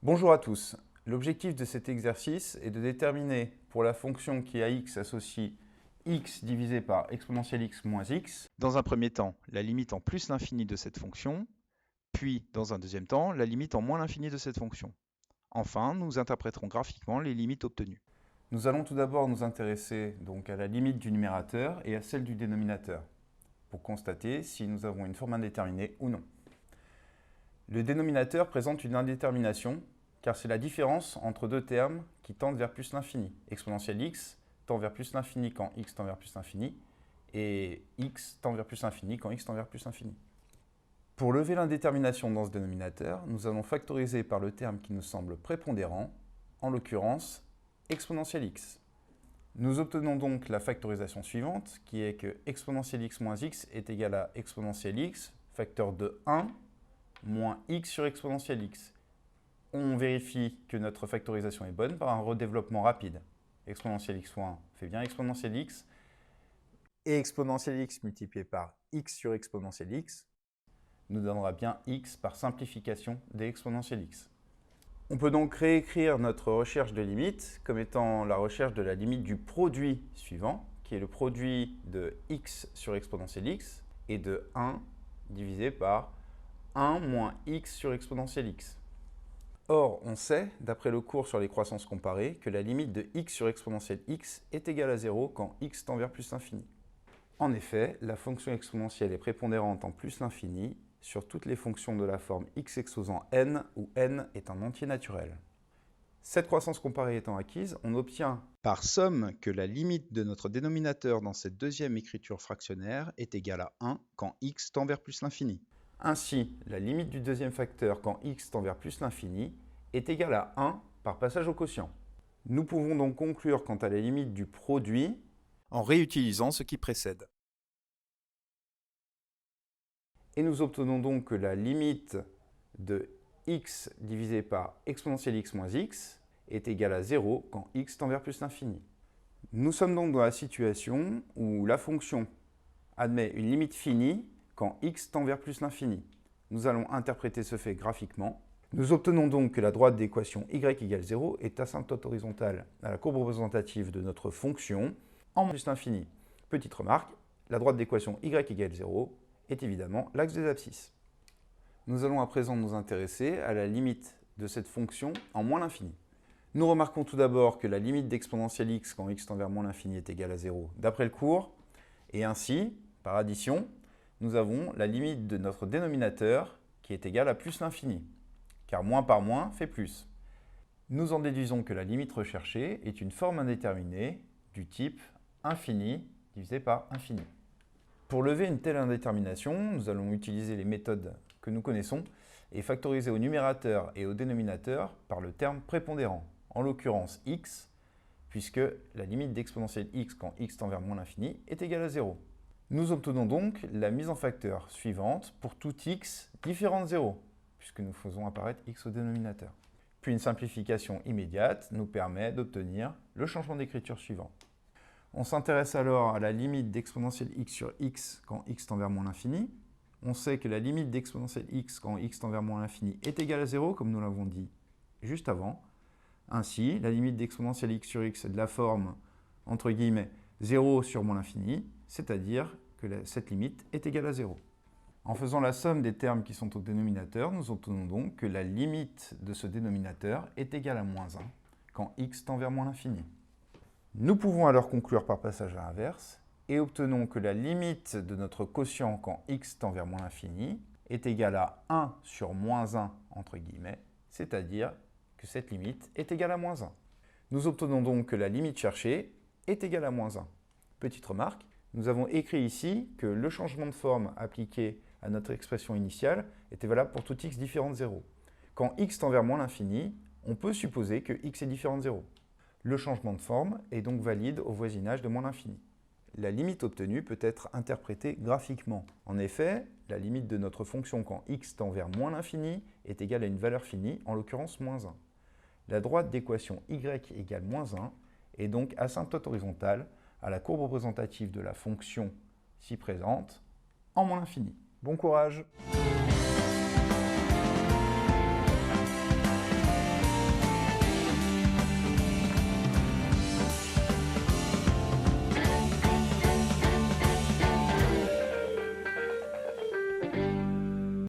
Bonjour à tous. L'objectif de cet exercice est de déterminer pour la fonction qui à x associe x divisé par exponentielle x moins x, dans un premier temps, la limite en plus l'infini de cette fonction, puis, dans un deuxième temps, la limite en moins l'infini de cette fonction. Enfin, nous interpréterons graphiquement les limites obtenues. Nous allons tout d'abord nous intéresser donc à la limite du numérateur et à celle du dénominateur, pour constater si nous avons une forme indéterminée ou non. Le dénominateur présente une indétermination, car c'est la différence entre deux termes qui tendent vers plus l'infini. Exponentielle x tend vers plus l'infini quand x tend vers plus l'infini, et x tend vers plus l'infini quand x tend vers plus l'infini. Pour lever l'indétermination dans ce dénominateur, nous allons factoriser par le terme qui nous semble prépondérant, en l'occurrence exponentielle x. Nous obtenons donc la factorisation suivante, qui est que exponentielle x moins x est égal à exponentielle x, facteur de 1, moins x sur exponentielle x. On vérifie que notre factorisation est bonne par un redéveloppement rapide. Exponentielle x fois 1 fait bien exponentielle x, et exponentielle x multiplié par x sur exponentielle x nous donnera bien x par simplification des exponentielles x. On peut donc réécrire notre recherche de limite comme étant la recherche de la limite du produit suivant, qui est le produit de x sur exponentielle x et de 1 divisé par 1 moins x sur exponentielle x. Or, on sait, d'après le cours sur les croissances comparées, que la limite de x sur exponentielle x est égale à 0 quand x tend vers plus l'infini. En effet, la fonction exponentielle est prépondérante en plus l'infini sur toutes les fonctions de la forme x exposant n, où n est un entier naturel. Cette croissance comparée étant acquise, on obtient par somme que la limite de notre dénominateur dans cette deuxième écriture fractionnaire est égale à 1 quand x tend vers plus l'infini. Ainsi, la limite du deuxième facteur quand x tend vers plus l'infini est égale à 1 par passage au quotient. Nous pouvons donc conclure quant à la limite du produit en réutilisant ce qui précède. Et nous obtenons donc que la limite de x divisé par exponentielle x moins x est égale à 0 quand x tend vers plus l'infini. Nous sommes donc dans la situation où la fonction admet une limite finie quand x tend vers plus l'infini. Nous allons interpréter ce fait graphiquement. Nous obtenons donc que la droite d'équation y égale 0 est asymptote horizontale à la courbe représentative de notre fonction en plus l'infini. Petite remarque, la droite d'équation y égale 0 est évidemment l'axe des abscisses. Nous allons à présent nous intéresser à la limite de cette fonction en moins l'infini. Nous remarquons tout d'abord que la limite d'exponentielle x quand x tend vers moins l'infini est égale à 0 d'après le cours, et ainsi, par addition, nous avons la limite de notre dénominateur qui est égale à plus l'infini, car moins par moins fait plus. Nous en déduisons que la limite recherchée est une forme indéterminée du type infini divisé par infini. Pour lever une telle indétermination, nous allons utiliser les méthodes que nous connaissons et factoriser au numérateur et au dénominateur par le terme prépondérant, en l'occurrence x, puisque la limite d'exponentielle x quand x tend vers moins l'infini est égale à 0. Nous obtenons donc la mise en facteur suivante pour tout x différent de 0, puisque nous faisons apparaître x au dénominateur. Puis une simplification immédiate nous permet d'obtenir le changement d'écriture suivant. On s'intéresse alors à la limite d'exponentielle x sur x quand x tend vers moins l'infini. On sait que la limite d'exponentielle x quand x tend vers moins l'infini est égale à 0, comme nous l'avons dit juste avant. Ainsi, la limite d'exponentielle x sur x est de la forme, entre guillemets, 0 sur moins l'infini, c'est-à-dire que cette limite est égale à 0. En faisant la somme des termes qui sont au dénominateur, nous obtenons donc que la limite de ce dénominateur est égale à moins 1 quand x tend vers moins l'infini. Nous pouvons alors conclure par passage à l'inverse et obtenons que la limite de notre quotient quand x tend vers moins l'infini est égale à 1 sur moins 1, entre guillemets, c'est-à-dire que cette limite est égale à moins 1. Nous obtenons donc que la limite cherchée est égale à moins 1. Petite remarque, nous avons écrit ici que le changement de forme appliqué à notre expression initiale était valable pour tout x différent de 0. Quand x tend vers moins l'infini, on peut supposer que x est différent de 0. Le changement de forme est donc valide au voisinage de moins l'infini. La limite obtenue peut être interprétée graphiquement. En effet, la limite de notre fonction quand x tend vers moins l'infini est égale à une valeur finie, en l'occurrence moins 1. La droite d'équation y égale moins 1 est donc asymptote horizontale à la courbe représentative de la fonction ci présente en moins l'infini. Bon courage!